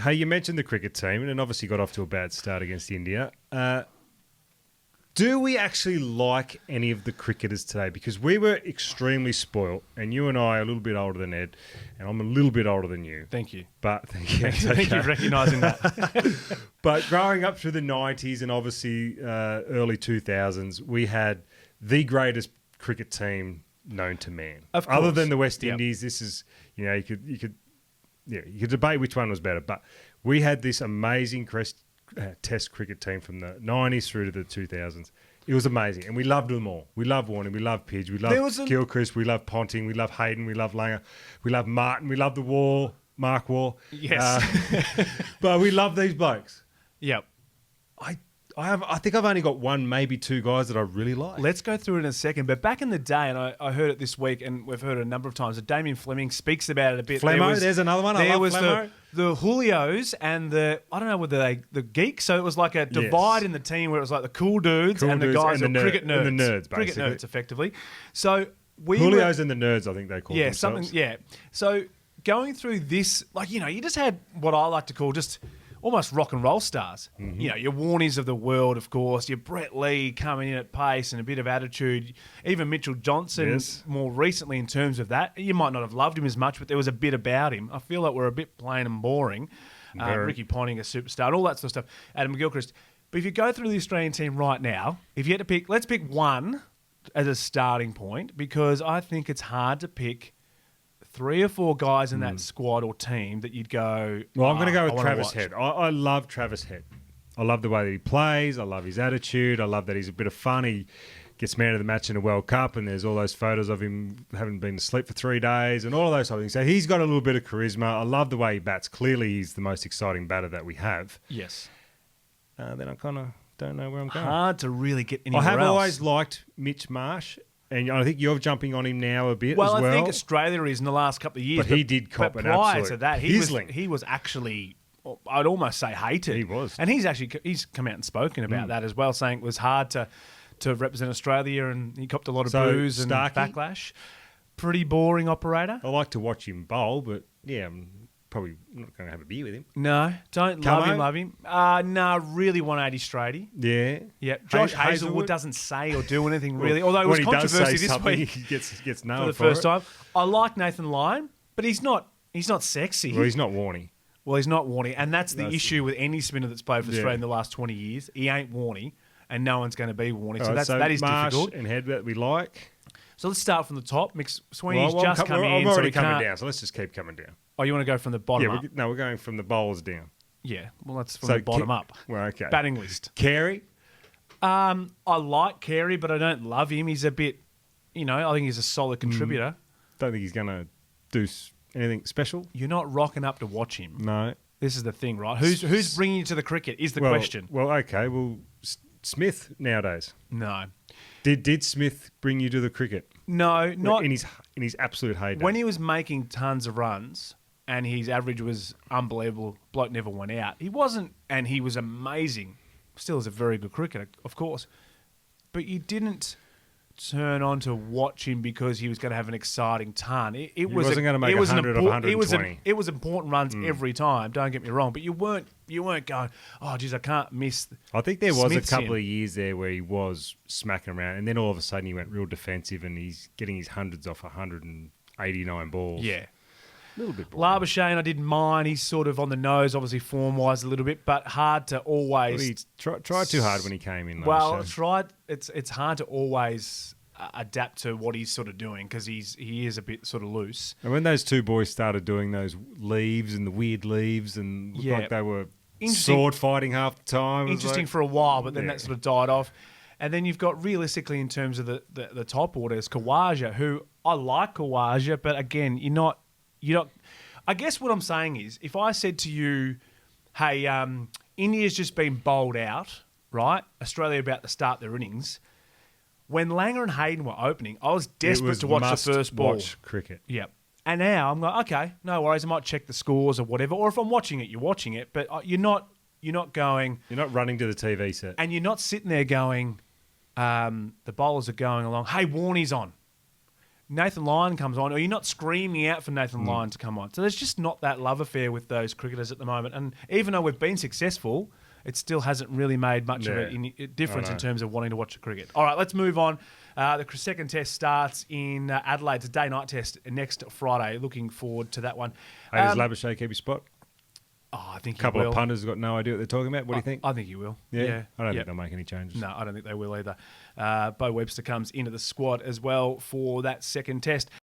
Hey, you mentioned the cricket team and obviously got off to a bad start against India. Do we actually like any of the cricketers today? Because we were extremely spoilt, and you and I are a little bit older than Ed, and I'm a little bit older than you. Thank you. But thank you. Thank you for recognising that. But growing up through the 90s and obviously early 2000s, we had the greatest cricket team known to man. Of course. Other than the West Indies, this is, you could debate which one was better, but we had this amazing Test cricket team from the 90s through to the 2000s. It was amazing, and we loved them all. We loved Warner, we loved Pidge, we loved Gilchrist, we loved Ponting, we loved Hayden, we loved Langer, we loved Martin, we loved Mark Waugh. Yes. But we love these blokes. Yep. I think I've only got one, maybe two guys that I really like. Let's go through it in a second. But back in the day, and I heard it this week, and we've heard it a number of times, that Damien Fleming speaks about it a bit. There's another one. I love Flemmo. The Julios and the the geeks. So it was like a divide in the team where it was like the cool dudes and the guys and who are cricket nerds. And the nerds, basically. Cricket nerds, effectively. So Julios and the nerds, I think they call themselves. So going through this, you just had what I like to call just almost rock and roll stars. Mm-hmm. Your Warnies of the world, of course, your Brett Lee coming in at pace and a bit of attitude. Even Mitchell Johnson, more recently in terms of that. You might not have loved him as much, but there was a bit about him. I feel like we're a bit plain and boring. Ricky Ponting, a superstar, and all that sort of stuff. Adam Gilchrist. But if you go through the Australian team right now, if you had to pick, let's pick one as a starting point, because I think it's hard to pick 3 or 4 guys in that squad or team that you'd go... Well, I'm going to go with Travis Head. I love Travis Head. I love the way that he plays. I love his attitude. I love that he's a bit of fun. He gets man of the match in a World Cup, and there's all those photos of him having been to sleep for 3 days and all of those sort of things. So he's got a little bit of charisma. I love the way he bats. Clearly, he's the most exciting batter that we have. Yes. Then I kind of don't know where I'm going. Hard to really get anywhere else. I have else. always liked Mitch Marsh. And I think you're jumping on him now a bit as well. Well, I think Australia is in the last couple of years. But he did cop an prior absolute to that, he was actually, I'd almost say, hated. He was. And he's come out and spoken about that as well, saying it was hard to represent Australia, and he copped a lot of boos and backlash. Pretty boring operator. I like to watch him bowl, but yeah, I'm probably not going to have a beer with him. No, don't love him. No, really 180 straighty. Yeah. Yeah. Josh Hazelwood doesn't say or do anything really, although it was controversy this week. He gets nailed for the first time. I like Nathan Lyon, but he's not sexy. Well, he's not Warnie. And that's the issue with any spinner that's played for Australia in the last 20 years. He ain't Warnie, and no one's going to be Warnie. So that is Marsh difficult. And Head that we like. So let's start from the top. Sweeney's just come in. I'm already coming down, so let's just keep coming down. Oh, you want to go from the bottom up? We're going from the bowlers down. Yeah, well, that's from the bottom up. Well, okay. Batting list. Carey? I like Carey, but I don't love him. He's a bit, I think he's a solid contributor. Don't think he's going to do anything special. You're not rocking up to watch him. No. This is the thing, right? Who's bringing you to the cricket is the question. Well, okay. Well, Smith nowadays. No. Did Smith bring you to the cricket? No, not in his absolute heyday. When he was making tons of runs and his average was unbelievable, bloke never went out. He wasn't, and he was amazing. Still is a very good cricketer, of course. But you didn't turn on to watch him because he was going to have an exciting ton. He wasn't going to make 100 of 120. It was important runs every time, don't get me wrong. But you weren't going, oh, geez, I can't miss I think there was Smith's a couple of years there where he was smacking around, and then all of a sudden he went real defensive and he's getting his hundreds off 189 balls. Yeah. A little bit boring. Labuschagne, I didn't mind. He's sort of on the nose, obviously form-wise a little bit, but hard to always... Well, he tried too hard when he came in. Well, it's hard to always adapt to what he's sort of doing because he is a bit sort of loose. And when those two boys started doing those leaves and the weird leaves and looked like they were sword fighting half the time. Interesting for a while, but then that sort of died off. And then you've got, realistically, in terms of the top order, is Khawaja, who I like Khawaja, but again, you're not. I guess what I'm saying is, if I said to you, hey, India's just been bowled out, right? Australia about to start their innings. When Langer and Hayden were opening, I was desperate to watch the first ball. Watch cricket. Yep. And now I'm like, okay, no worries. I might check the scores or whatever. Or if I'm watching it, you're watching it, but you're not going. You're not running to the TV set, and you're not sitting there going, the bowlers are going along. Hey, Warnie's on. Nathan Lyon comes on, or you're not screaming out for Nathan Lyon to come on. So there's just not that love affair with those cricketers at the moment. And even though we've been successful, it still hasn't really made much of a difference in terms of wanting to watch the cricket. All right, let's move on. The second test starts in Adelaide. It's a day-night test next Friday. Looking forward to that one. Hey, does Labuschagne keep his spot? Oh, I think A couple of punters have got no idea what they're talking about. What do you think? I think he will. Yeah. I don't think they'll make any changes. No, I don't think they will either. Bo Webster comes into the squad as well for that second test.